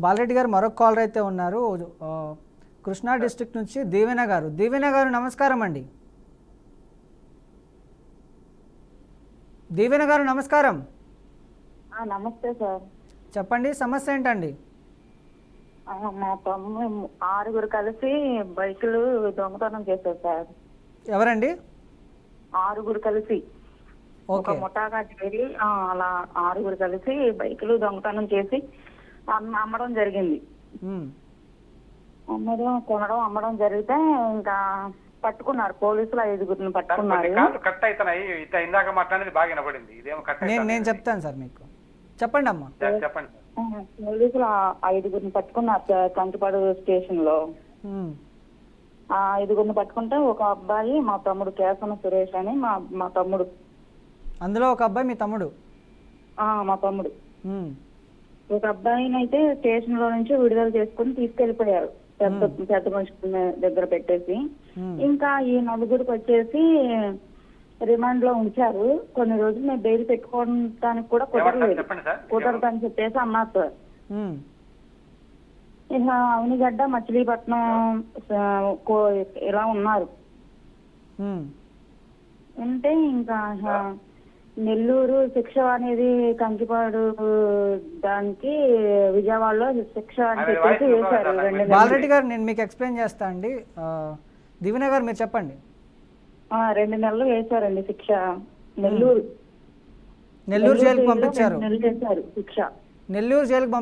బాలరెడ్డి గారు మరొక కాలర్ అయితే ఉన్నారు. ఆ, కృష్ణా డిస్ట్రిక్ట్ నుంచి దీవెన గారు. దీవెన గారు నమస్కారం అండి. దీవెన గారు నమస్కారం. నమస్తే సార్. చెప్పండి, సమస్య ఏంటండి? మా తమ్ముడు 6 కలిసి బైకులు దొంగతనం చేశారు సార్. ఎవరండి? 6 కలిసి ఒక ఓకే. ముఠాగా చేరి అలా 6 కలిసి బైకులు దొంగతనం చేసి అమ్మడం జరిగింది. ఉమ్, కొనడం అమ్మడం జరిగితే ఇంకా పట్టుకున్నారు పోలీసులు. 5 పట్టుకున్నారు. కట్ అవుతున్నాయి. ఇందాక మాట్లాడేది బాగా వినపడింది. ఇదేమో కట్ నేను చెప్తాను సార్ మీకు. చెప్పండి అమ్మా. చెప్పండి సార్. పోలీసులు 5 పట్టుకున్నారు సార్ కంకిపాడు స్టేషన్ లో. ఉమ్, 5 పట్టుకుంటే ఒక అబ్బాయి మా తమ్ముడు కేసన సురేష్ అని మా తమ్ముడు. అందులో ఒక అబ్బాయి మీ తమ్ముడు? మా తమ్ముడు. ఉమ్, ఒక అబ్బాయిని అయితే స్టేషన్ లో నుంచి విడుదల చేసుకుని తీసుకెళ్లిపోయారు పెద్ద మనుషుల దగ్గర పెట్టేసి. ఇంకా ఈ 4 వచ్చేసి రిమాండ్ లో ఉంచారు. కొన్ని రోజులు మేము బెయిల్ పెట్టుకోవడానికి కూడా కుదరదని చెప్పేసి అన్నారు సార్. ఉమ్, ఇక అవనిగడ్డ మచిలీపట్నం ఇలా ఉన్నారు. ఉమ్, అంటే ఇంకా నెల్లూరు శిక్ష అనేది కంకిపాడు దానికి విజయవాడలో శిక్ష అని చెప్పేసి వేశారు. బాలరెడ్డి గారు నేను మీకు ఎక్స్ప్లెయిన్ చేస్తా అండి. దివిన గారు మీరు చెప్పండి. 2 నెలలు వేశారండి శిక్ష. నెల్లూరు జైలుకి పంపించారు. శిక్ష నెల్లూరు జైలుకి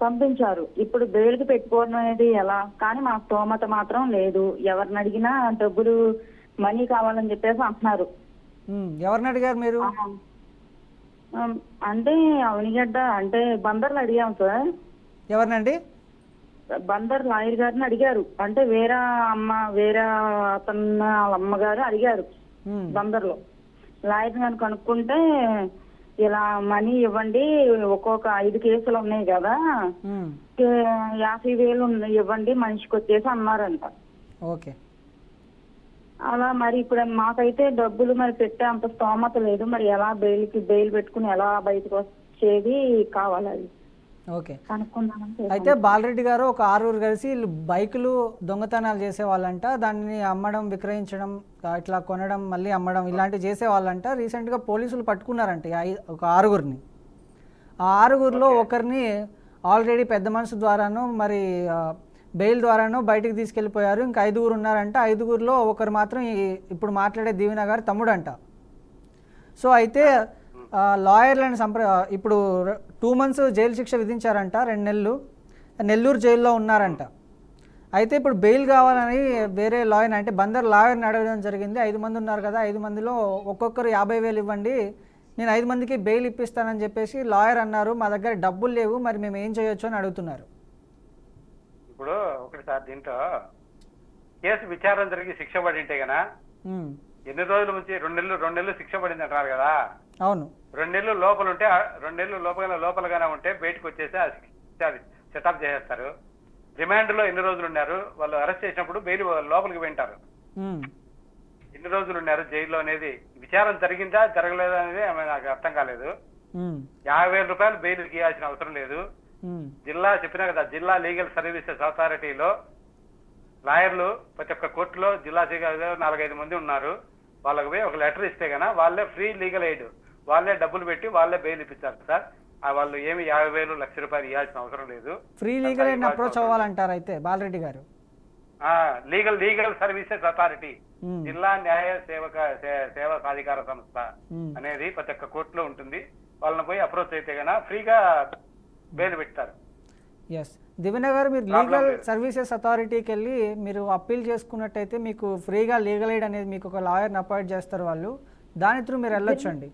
పంపించారు. ఇప్పుడు బెయిల్కి పెట్టుకోవడం అనేది ఎలా, కానీ మా స్తోమత మాత్రం లేదు. ఎవరిని అడిగినా డబ్బులు మనీ కావాలని చెప్పేసి అంటున్నారు. ఎవరిని అడిగారు మీరు? అంటే అవనిగడ్డ అంటే బందర్లు అడిగాం సార్. ఎవరినండి? బందర్ లాయర్ గారిని అడిగారు. అంటే వేరే అతను వాళ్ళ అమ్మగారు అడిగారు బందర్లో. లాయర్ గారిని కనుక్కుంటే ఇలా మనీ ఇవ్వండి, ఒక్కొక్క 5 కేసులు ఉన్నాయి కదా, 50,000 ఇవ్వండి మనిషికి వచ్చేసి అన్నారంట. ఓకే. అలా మరి ఇప్పుడు మాకైతే డబ్బులు మరి పెట్టే అంత స్తోమత లేదు. మరి ఎలా బెయిల్ పెట్టుకుని ఎలా బయటకు వచ్చేది కావాలి అది. ఓకే. అయితే బాలరెడ్డి గారు ఒక 6 కలిసి బైకులు దొంగతనాలు చేసేవాళ్ళంట. దాన్ని అమ్మడం, విక్రయించడం, ఇట్లా కొనడం, మళ్ళీ అమ్మడం ఇలాంటివి చేసేవాళ్ళంట. రీసెంట్గా పోలీసులు పట్టుకున్నారంట ఒక 6. ఆ 6లో ఒకరిని ఆల్రెడీ పెద్ద మనసు ద్వారానో మరి బెయిల్ ద్వారానో బయటికి తీసుకెళ్ళిపోయారు. ఇంకా 5 ఉన్నారంట. 5లో ఒకరు మాత్రం ఇప్పుడు మాట్లాడే దీవెన గారు తమ్ముడు అంట. సో అయితే లాయర్లను ఇప్పుడు 2 months జైలు శిక్ష విధించారంట. 2 నెలలు నెల్లూరు జైల్లో ఉన్నారంట. అయితే ఇప్పుడు బెయిల్ కావాలని వేరే లాయర్ అంటే బందర్ లాయర్ని అడగడం జరిగింది. 5 మంది ఉన్నారు కదా, 5 మందిలో ఒక్కొక్కరు 50,000 ఇవ్వండి, నేను 5 మందికి బెయిల్ ఇప్పిస్తానని చెప్పేసి లాయర్ అన్నారు. మా దగ్గర డబ్బులు లేవు, మరి మేము ఏం చేయొచ్చు అని అడుగుతున్నారు. ఇప్పుడు ఒకటి సార్, దీంట్లో కేసు విచారణ జరిగి శిక్ష పడి ఉంటే గనా ఎన్ని రోజుల నుంచి 2 నెలలు శిక్ష పడింది అంటారు కదా. అవును. 2 నెలలు లోపల ఉంటే 2 నెలలు లోపలగానే ఉంటే బయటకు వచ్చేసి సెటప్ చేసేస్తారు. రిమాండ్ లో ఎన్ని రోజులు ఉన్నారు, వాళ్ళు అరెస్ట్ చేసినప్పుడు బెయిల్ లోపలికి వింటారు. ఎన్ని రోజులు ఉన్నారు జైల్లో అనేది విచారణ జరిగిందా జరగలేదా అనేది నాకు అర్థం కాలేదు. 50,000 రూపాయలు బెయిల్ ఇవ్వాల్సిన అవసరం లేదు. జిల్లా చెప్పినా కదా, జిల్లా లీగల్ సర్వీసెస్ అథారిటీలో లాయర్లు ప్రతి ఒక్క కోర్టులో జిల్లా 4-5 మంది ఉన్నారు. వాళ్ళకి పోయి ఒక లెటర్ ఇస్తే గనా వాళ్ళే ఫ్రీ లీగల్ ఎయిడ్, వాళ్ళే డబ్బులు పెట్టి వాళ్ళే బెయిల్ ఇప్పిస్తారు సార్. వాళ్ళు ఏమి 50,000 1,00,000 రూపాయలు ఇవ్వాల్సిన అవసరం లేదు. ఫ్రీ లీగల్ ఎయిడ్ అప్రోచ్ అవ్వాలంటారు అయితే బాలరెడ్డి గారు. లీగల్ సర్వీసెస్ అథారిటీ, జిల్లా న్యాయ సేవా సాధికార సంస్థ అనేది ప్రతి ఒక్క కోర్టులో ఉంటుంది. వాళ్ళని పోయి అప్రోచ్ అయితే గనా ఫ్రీగా బెయిల్ పెడతారు. ఎస్ దివిన గారు, మీరు లీగల్ సర్వీసెస్ అథారిటీకి వెళ్ళి మీరు అప్పీల్ చేసుకున్నట్టయితే మీకు ఫ్రీగా లీగల్ ఎయిడ్ అనేది మీకు ఒక లాయర్ని అపాయింట్ చేస్తారు వాళ్ళు. దాని త్రూ మీరు వెళ్ళొచ్చండి.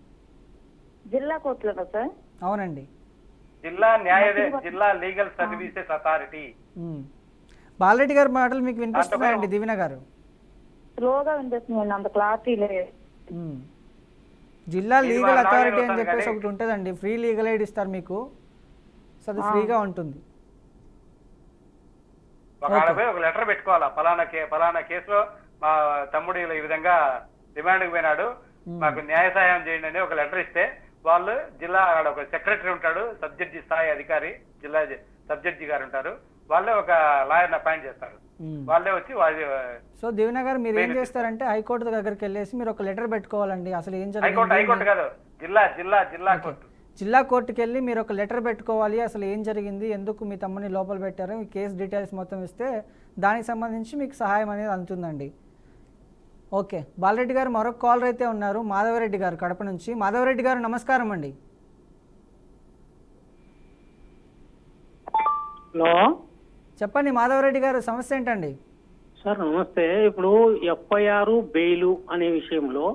జిల్లా కోర్టులో సార్? అవునండి, జిల్లా లీగల్ సర్వీసెస్ అథారిటీ. బాలరెడ్డి గారి మాటలు మీకు వినిపిస్తున్నాయండి దివిన గారు? స్లోగా వినిపిస్తుంది, అంత క్లారిటీ లేదు. జిల్లా లీగల్ అథారిటీ అని చెప్పేసి ఒకటి ఉంటుందండి, ఫ్రీ లీగల్ ఎయిడ్ ఇస్తారు మీకు. సో అది ఫ్రీగా ఉంటుంది. ఒక లెటర్ పెట్టుకోవాలా, ఫలానా కేసులో మా తమ్ముడు ఈ విధంగా రిమాండ్కి పోయినాడు, మాకు న్యాయ సహాయం చేయండి అని ఒక లెటర్ ఇస్తే వాళ్ళు జిల్లా అక్కడ ఒక సెక్రటరీ ఉంటాడు, సబ్ జడ్జి స్థాయి అధికారి, జిల్లా సబ్ జడ్జి గారు ఉంటారు, వాళ్ళే ఒక లాయర్ని అపాయింట్ చేస్తారు. వాళ్ళే వచ్చి సో దివ్య గారు మీరు ఏం చేస్తారంటే హైకోర్టు దగ్గరికి వెళ్ళేసి మీరు ఒక లెటర్ పెట్టుకోవాలండి. అసలు ఏం హైకోర్టు కాదు, జిల్లా కోర్టు. జిల్లా కోర్టుకి వెళ్ళి మీరు ఒక లెటర్ పెట్టుకోవాలి. అసలు ఏం జరిగింది, ఎందుకు మీ తమ్ముని లోపల పెట్టారు, మీ కేసు డీటెయిల్స్ మొత్తం ఇస్తే దానికి సంబంధించి మీకు సహాయం అనేది అందుతుందండి. ఓకే, బాలరెడ్డి గారు మరొక కాలర్ అయితే ఉన్నారు, మాధవరెడ్డి గారు కడప నుంచి. మాధవరెడ్డి గారు నమస్కారం అండి. హలో, చెప్పండి మాధవరెడ్డి గారు, సమస్య ఏంటండి? సార్ నమస్తే. ఇప్పుడు ఎఫ్ఐఆర్ బెయిలు అనే విషయంలో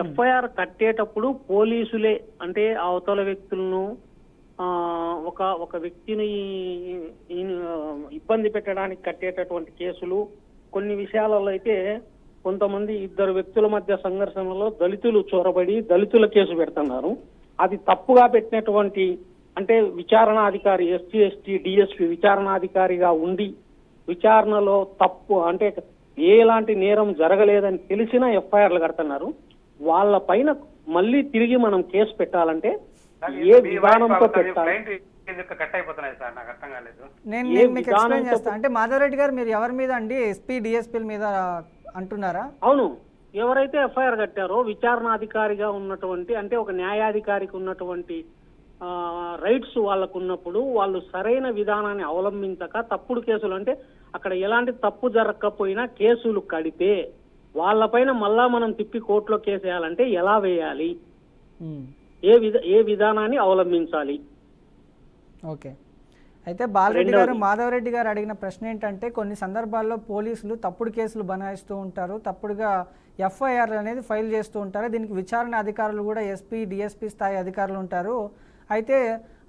ఎఫ్ఐఆర్ కట్టేటప్పుడు పోలీసులే అంటే అవతల వ్యక్తులను ఒక వ్యక్తిని ఇబ్బంది పెట్టడానికి కట్టేటటువంటి కేసులు, కొన్ని విషయాలలో అయితే కొంతమంది ఇద్దరు వ్యక్తుల మధ్య సంఘర్షణలో దళితులు చొరబడి దళితుల కేసు పెడుతున్నారు. అది తప్పుగా పెట్టినటువంటి అంటే విచారణాధికారి ఎస్టీ డిఎస్పీ విచారణాధికారిగా ఉండి విచారణలో తప్పు అంటే ఎలాంటి నేరం జరగలేదని తెలిసిన ఎఫ్ఐఆర్లు కడుతున్నారు. వాళ్ళ పైన మళ్ళీ తిరిగి మనం కేసు పెట్టాలంటే ఏ విధానంతో పెట్టాలి? నేను మీకు ఎక్స్ప్లెయిన్ చేస్తాను. అంటే మాధవరెడ్డి గారు మీరు ఎవరి మీద అండి, ఎస్పీ డిఎస్పీల మీద అంటున్నారా? అవును, ఎవరైతే ఎఫ్ఐఆర్ కట్టారో విచారణాధికారిగా ఉన్నటువంటి అంటే ఒక న్యాయాధికారికి ఉన్నటువంటి రైట్స్ వాళ్ళకు ఉన్నప్పుడు వాళ్ళు సరైన విధానాన్ని అవలంబించక తప్పుడు కేసులు అంటే అక్కడ ఎలాంటి తప్పు జరగకపోయినా కేసులు కడితే వాళ్ళపైన మళ్ళా మనం తిప్పి కోర్టులో కేసు వేయాలంటే ఎలా వేయాలి, ఏ విధానాన్ని అవలంబించాలి? ఓకే, అయితే బాలరెడ్డి గారు మాధవరెడ్డి గారు అడిగిన ప్రశ్న ఏంటంటే కొన్ని సందర్భాల్లో పోలీసులు తప్పుడు కేసులు బనాయిస్తూ ఉంటారు, తప్పుడుగా ఎఫ్ఐఆర్ అనేది ఫైల్ చేస్తూ ఉంటారు. దీనికి విచారణ అధికారులు కూడా ఎస్పీ డిఎస్పీ స్థాయి అధికారులు ఉంటారు. అయితే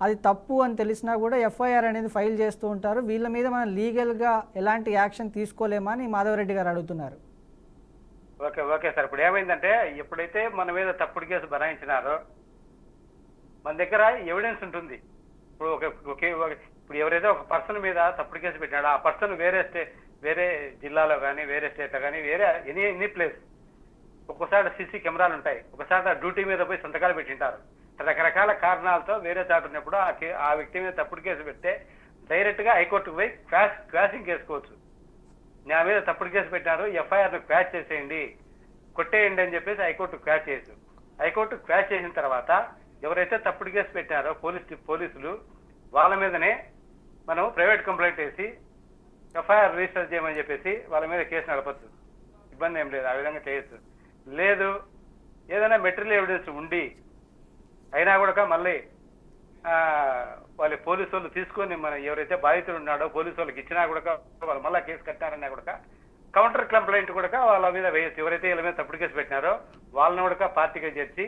అది తప్పు అని తెలిసినా కూడా ఎఫ్ఐఆర్ అనేది ఫైల్ చేస్తూ ఉంటారు. వీళ్ళ మీద మనం లీగల్గా ఎలాంటి యాక్షన్ తీసుకోలేమా అని మాధవరెడ్డి గారు అడుగుతున్నారు. ఓకే సార్, ఇప్పుడు ఏమైందంటే ఎప్పుడైతే మన మీద తప్పుడు కేసు బనాయించినారో మన దగ్గర ఎవిడెన్స్ ఉంటుంది. ఇప్పుడు ఎవరైతే ఒక పర్సన్ మీద తప్పుడు కేసు పెట్టినాడో ఆ పర్సన్ వేరే జిల్లాలో కానీ వేరే స్టేట్లో కానీ వేరే ఎనీ ప్లేస్, ఒక్కోసారి సీసీ కెమెరాలు ఉంటాయి, ఒకసారి డ్యూటీ మీద పోయి సంతకాలు పెట్టింటారు. రకరకాల కారణాలతో వేరే చాటు ఉన్నప్పుడు ఆ వ్యక్తి మీద తప్పుడు కేసు పెడితే డైరెక్ట్ గా హైకోర్టుకు పోయి క్వాషింగ్ చేసుకోవచ్చు. నా మీద తప్పుడు కేసు పెట్టినారు, ఎఫ్ఐఆర్ క్వాష్ చేసేయండి, కొట్టేయండి అని చెప్పేసి హైకోర్టు క్వాష్ చేయొచ్చు. హైకోర్టు క్వాష్ చేసిన తర్వాత ఎవరైతే తప్పుడు కేసు పెట్టినారో పోలీసులు వాళ్ళ మీదనే మనం ప్రైవేట్ కంప్లైంట్ వేసి ఎఫ్ఐఆర్ రిజిస్టర్ చేయమని చెప్పేసి వాళ్ళ మీద కేసు నడపచ్చు. ఇబ్బంది ఏం లేదు, ఆ విధంగా చేయొచ్చు. లేదు ఏదైనా మెటీరియల్ ఎవిడెన్స్ ఉండి అయినా కూడా మళ్ళీ వాళ్ళ పోలీసు వాళ్ళు తీసుకొని మనం ఎవరైతే బాధితులు ఉన్నాడో పోలీసు వాళ్ళకి ఇచ్చినా కూడా వాళ్ళు మళ్ళీ కేసు కట్టారన్నా కూడా కౌంటర్ కంప్లైంట్ కూడా వాళ్ళ మీద వేయచ్చు. ఎవరైతే వీళ్ళ మీద తప్పుడు కేసు పెట్టినారో వాళ్ళని కూడా పార్టీగా చేర్చి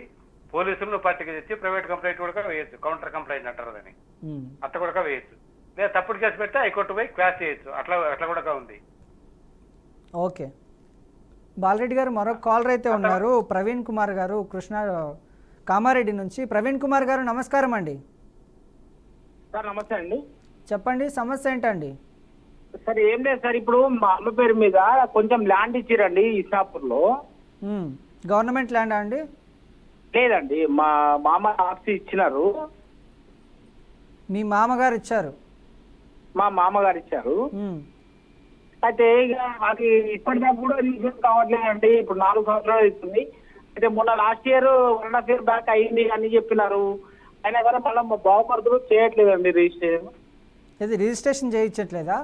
పోలీసులను పార్టీగా చేర్చి ప్రైవేట్ కంప్లైంట్ కూడా వేయచ్చు. కౌంటర్ కంప్లైంట్ అంటారు దాన్ని, అట్లా కూడా వేయచ్చు. లేదా తప్పుడు కేసు పెడితే హైకోర్టు పోయి క్వాష్ చేయొచ్చు. అట్లా కూడా ఉంది. ఓకే, బాలరెడ్డి గారు మరొక కాలర్ అయితే ఉన్నారు, ప్రవీణ్ కుమార్ గారు కామారెడ్డి నుంచి. ప్రవీణ్ కుమార్ గారు నమస్కారం అండి. సార్ నమస్తే అండి. చెప్పండి, సమస్య ఏంటండి? సార్ ఏం లేదు సార్, ఇప్పుడు మా అమ్మ పేరు మీద కొంచెం ల్యాండ్ ఇచ్చిరండి ఇషాపూర్ లో. గవర్నమెంట్ ల్యాండ్ అండి? లేదండి, మా మామ ఆర్సీ ఇచ్చినారు. మీ మామగారు ఇచ్చారు? మా మామగారు ఇచ్చారు. అయితే ఇక మాకు ఇప్పటిదాకా కూడా రీజన్ కావట్లేదండి. ఇప్పుడు 4 సంవత్సరాలు అవుతుంది. అయితే మొన్న లాస్ట్ ఇయర్ 1.5 year బ్యాక్ అయింది అని చెప్పినారు. అయినా కానీ మళ్ళీ మా బావమరుదులు చేయట్లేదండి రిజిస్ట్రేషన్. ఇది రిజిస్ట్రేషన్ చేయించట్లేదా?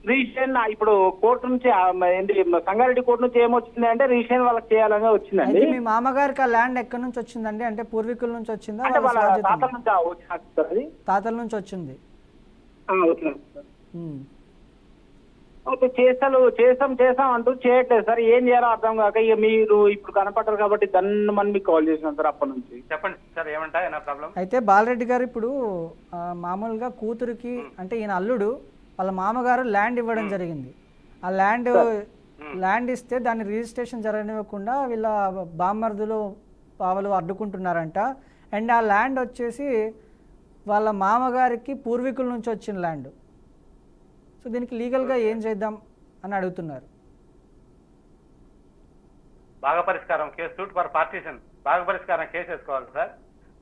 రిజిస్ట్రేషన్ ఇప్పుడు కోర్టు నుంచి ఏంటి సంగారెడ్డి కోర్టు నుంచి ఏమొచ్చింది అంటే రిజిస్ట్రేషన్ వాళ్ళకి చేయాలని వచ్చిందండి. మీ మామగారికి ఆ ల్యాండ్ ఎక్కడి నుంచి వచ్చిందండి? అంటే పూర్వీకుల నుంచి వచ్చిందా? అంటే వాళ్ళ తాతల నుంచి తాతల నుంచి వచ్చింది. అయితే చేస్తాం అంటూ చేయట్లేదు సార్. ఏం చేయాలో అర్థం కాక ఇక మీరు ఇప్పుడు కనపడ్డారు కాబట్టి దాన్ని మనం మీకు కాల్ చేసినాం సార్ అప్పటి నుంచి. చెప్పండి సార్, ఏమంటాయి నా ప్రాబ్లం? అయితే బాలరెడ్డి గారు ఇప్పుడు మామూలుగా కూతురికి అంటే ఈయన అల్లుడు వాళ్ళ మామగారు ల్యాండ్ ఇవ్వడం జరిగింది. ఆ ల్యాండ్ ఇస్తే దాన్ని రిజిస్ట్రేషన్ జరగనివ్వకుండా వీళ్ళ బామ్మర్దులు పావలు అడ్డుకుంటున్నారంట. అండ్ ఆ ల్యాండ్ వచ్చేసి వాళ్ళ మామగారికి పూర్వీకుల నుంచి వచ్చిన ల్యాండ్. సో దీనికి లీగల్గా ఏం చేద్దాం అని అడుగుతున్నారు. భాగ పరిష్కారం కేసు సూట్ ఫర్ పార్టీషన్ భాగ పరిష్కారం కేసు వేసుకోవాలి సార్.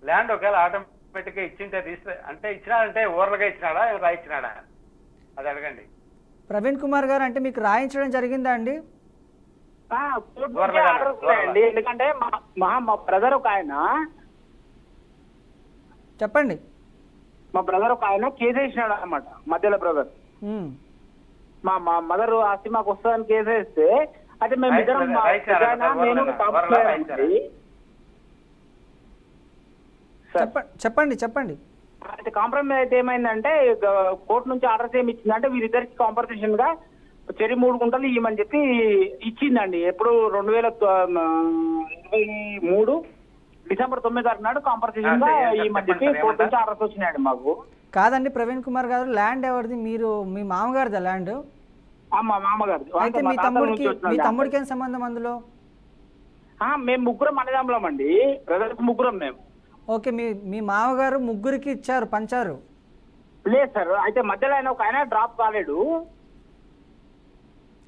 ల్యాండ్ ఒకవేళ ఆటోమేటిక్ గా ఇచ్చింటే అంటే ఇచ్చినాడంటే ఓవర్లుగా ఇచ్చినాడా రాయిచ్చినాడా అది అడగండి. ప్రవీణ్ కుమార్ గారు, అంటే మీకు రాయించడం జరిగిందా అండి? కోర్టు నుంచి ఆర్డర్స్ ఉన్నాయండి. ఎందుకంటే మా బ్రదర్ ఒక ఆయన చెప్పండి. మా బ్రదర్ ఒక ఆయన కేసు వేసినాడు అనమాట, మధ్యలో బ్రదర్. మా మదర్ ఆస్తి మాకు వస్తుందని కేసు వేస్తే అయితే మేము ఇద్దరం చెప్పండి చెప్పండి. అయితే కాంప్రమైజ్ అయితే ఏమైందంటే కోర్టు నుంచి ఆర్డర్స్ ఏమి ఇచ్చిందంటే వీరిద్దరికి కాంపన్సేషన్ గా చెరి 3 గుంటలు ఇవ్వమని చెప్పి ఇచ్చిందండి. ఎప్పుడు 2023 డిసెంబర్ 9 తారీఖు నాడు కాంపన్సేషన్ గా ఇవ్వమని చెప్పి కోర్టు నుంచి ఆర్డర్స్ వచ్చినాయండి మాకు. కాదండి ప్రవీణ్ కుమార్ గారు, ల్యాండ్ ఎవరిది? మీరు మీ మామగారిదా ల్యాండ్? మా మామగారు. అయితే మీ తమ్ముడికి ఏం సంబంధం అందులో? మేము ముగ్గురం అన్నదమ్ములం అండి, బ్రదర్స్ ముగ్గురం మేము. ఓకే, మీ మామగారు ముగ్గురికి ఇచ్చారు, పంచారు? లేదు సార్, అయితే మధ్యలో ఒక ఆయన డ్రాప్ కాలేడు.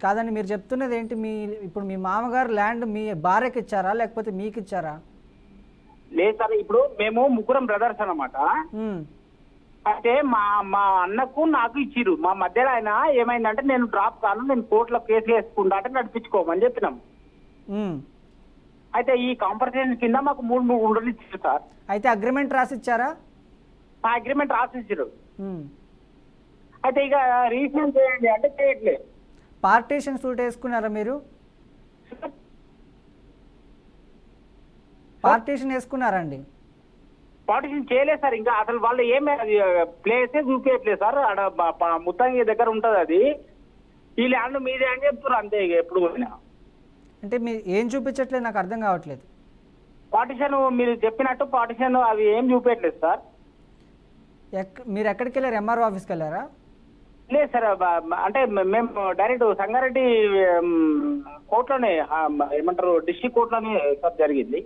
కాదండి, మీరు చెప్తున్నది ఏంటి? ఇప్పుడు మీ మామగారు ల్యాండ్ మీ భార్యకి ఇచ్చారా లేకపోతే మీకు ఇచ్చారా? లేదు సార్, ఇప్పుడు మేము ముగ్గురం బ్రదర్స్ అన్నమాట. అయితే మా అన్నకు నాకు ఇచ్చిరు. మా మధ్యలో ఆయన ఏమైందంటే నేను డ్రాప్ కాను, నేను కోర్టులో కేసు వేసుకుంటా అంటే నడిపించుకోమని చెప్పినాం. అయితే ఈ కాంపన్సేషన్ కింద మాకు 3 గుంటలు ఇచ్చారు సార్. అయితే అగ్రిమెంట్ రాసిచ్చారా? ఆ అగ్రిమెంట్ రాసిచ్చారు. అయితే ఇక రీఫండ్ చేయండి అంటే చేయట్లేదు. పార్టీషన్ సూట్ వేసుకున్నారా మీరు? పార్టీషన్ వేసుకున్నారండి? పార్టీషన్ చేయలేదు సార్, ఇంకా అసలు వాళ్ళు ఏమి ప్లేసే చూపించట్లేదు సార్. ఆడ ముత్తంగి దగ్గర ఉంటుంది అది. ఈ ల్యాండ్ మీదే అని చెప్తున్నారు అంతే. ఇక ఎప్పుడు పోయినా అంటే మీరు ఏం చూపించట్లేదు, నాకు అర్థం కావట్లేదు. పార్టీషన్ మీరు చెప్పినట్టు పార్టీషన్ అవి ఏం చూపించట్లేదు సార్. మీరు ఎక్కడికి వెళ్ళారు? ఎంఆర్ఓ ఆఫీస్కి వెళ్ళారా? లేదు సార్, అంటే మేము డైరెక్ట్ సంగారెడ్డి కోర్టులోనే, ఏమంటారు డిస్ట్రిక్ట్ కోర్టులోనే సార్ జరిగింది.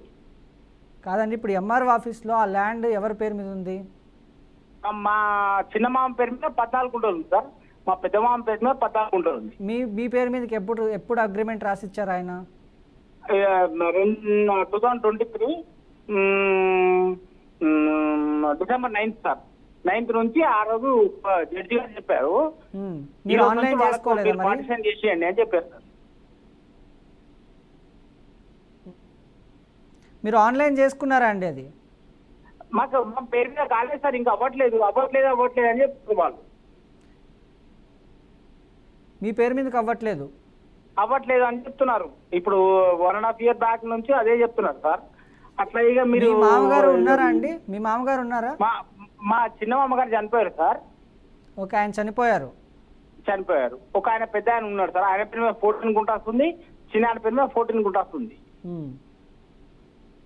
కాదండి, ఇప్పుడు ఎంఆర్ఓ ఆఫీస్లో ఆ ల్యాండ్ ఎవరి పేరు మీద ఉంది? మా చిన్న మామ పేరు మీద 14 గుంటలు ఉంది సార్, మా పెద్ద మామ పేరు మీద 14 గుంటలు ఉంది. మీ పేరు మీదకి ఎప్పుడు అగ్రిమెంట్ రాసిచ్చారు ఆయన? 2023 డిసెంబర్ 9 సార్. 9 నుంచి ఆ రోజు జడ్జి గారు చెప్పారు మీరు ఆన్లైన్ చేసుకోలేదా మరి? పార్టీషన్ చేసేయండి అని చెప్పారు సార్. మీరు ఆన్లైన్ చేసుకున్నారా అండి? అది మాకు మా పేరు మీద కాలేదు సార్, ఇంకా అవ్వట్లేదు అని చెప్తారు వాళ్ళు. మీ పేరు మీదకి అవ్వట్లేదు అని చెప్తున్నారు. ఇప్పుడు 1.5 year బ్యాక్ నుంచి అదే చెప్తున్నారు సార్. అట్లా ఇక మీరు మీ మామగారు ఉన్నారా అండి? మీ మామగారు ఉన్నారా? మా చిన్న మామగారు చనిపోయారు సార్. ఓకే, ఆయన చనిపోయారు. ఒక ఆయన పెద్ద ఆయన ఉన్నాడు సార్, ఆయన పేరు మీద 14 గుంటాస్ ఉంది, చిన్న ఆయన పేరు మీద 14 గుంటాస్ ఉంది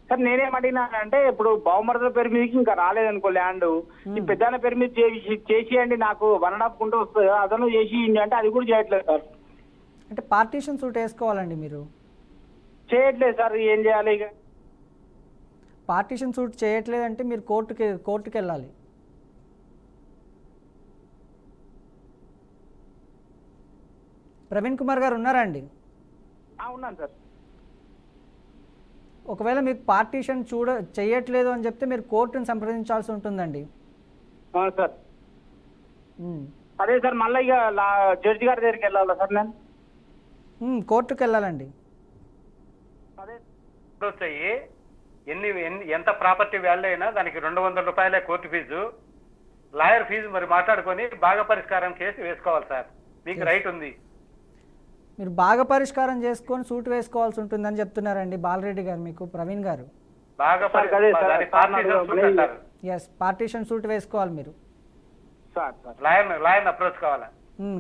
సార్. నేనేం అడిగినానంటే ఇప్పుడు బావమరదల పేరు మీదకి ఇంకా రాలేదనుకో ల్యాండ్, ఈ పెద్ద ఆయన పేరు మీద చేసేయండి, నాకు 1.5 గుంట వస్తుంది, అదను చేసి అంటే అది కూడా చేయట్లేదు సార్. అంటే పార్టీషన్ సూట్ వేసుకోవాలండి మీరు. చేయట్లేదు సార్, ఏం చేయాలి ఇక? పార్టీషన్ సూట్ చేయట్లేదంటే మీరు కోర్టుకి వెళ్ళాలి. ప్రవీణ్ కుమార్ గారు ఉన్నారా అండి? ఉన్నాను సార్. ఒకవేళ మీకు పార్టీషన్ చేయట్లేదు అని చెప్తే మీరు కోర్టును సంప్రదించాల్సి ఉంటుందండి. సార్ అదే సార్, మళ్ళీ ఇక జడ్జి గారి దగ్గరికి వెళ్ళాలా సార్ నేను? కోర్టుకు వెళ్ళాలండి. అదే వచ్చాయి ఎంత ప్రాపర్టీ వాల్యూ అయినా దానికి 200 రూపాయలే కోర్టు ఫీజు, లాయర్ ఫీజు మరి మాట్లాడుకొని బాగా పరిష్కారం చేసి వేసుకోవాలి సార్. మీకు రైట్ ఉంది. మీరు బాగా పరిష్కారం చేసుకొని సూట్ వేసుకోవాల్సి ఉంటుందని చెప్తున్నారండి బాలరెడ్డి గారు మీకు. ప్రవీణ్ గారు పార్టీషన్ సూట్ వేసుకోవాలి మీరు. లాయర్ని అప్రోచ్ కావాలా?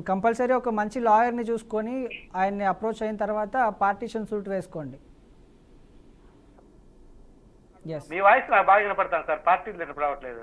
కంపల్సరీ ఒక మంచి లాయర్ని చూసుకొని ఆయన్ని అప్రోచ్ అయిన తర్వాత పార్టీషన్ సూట్ వేసుకోండి. మీ వాయిస్ నాకు బాగా వినపడతాను సార్, పార్టీ రావట్లేదు.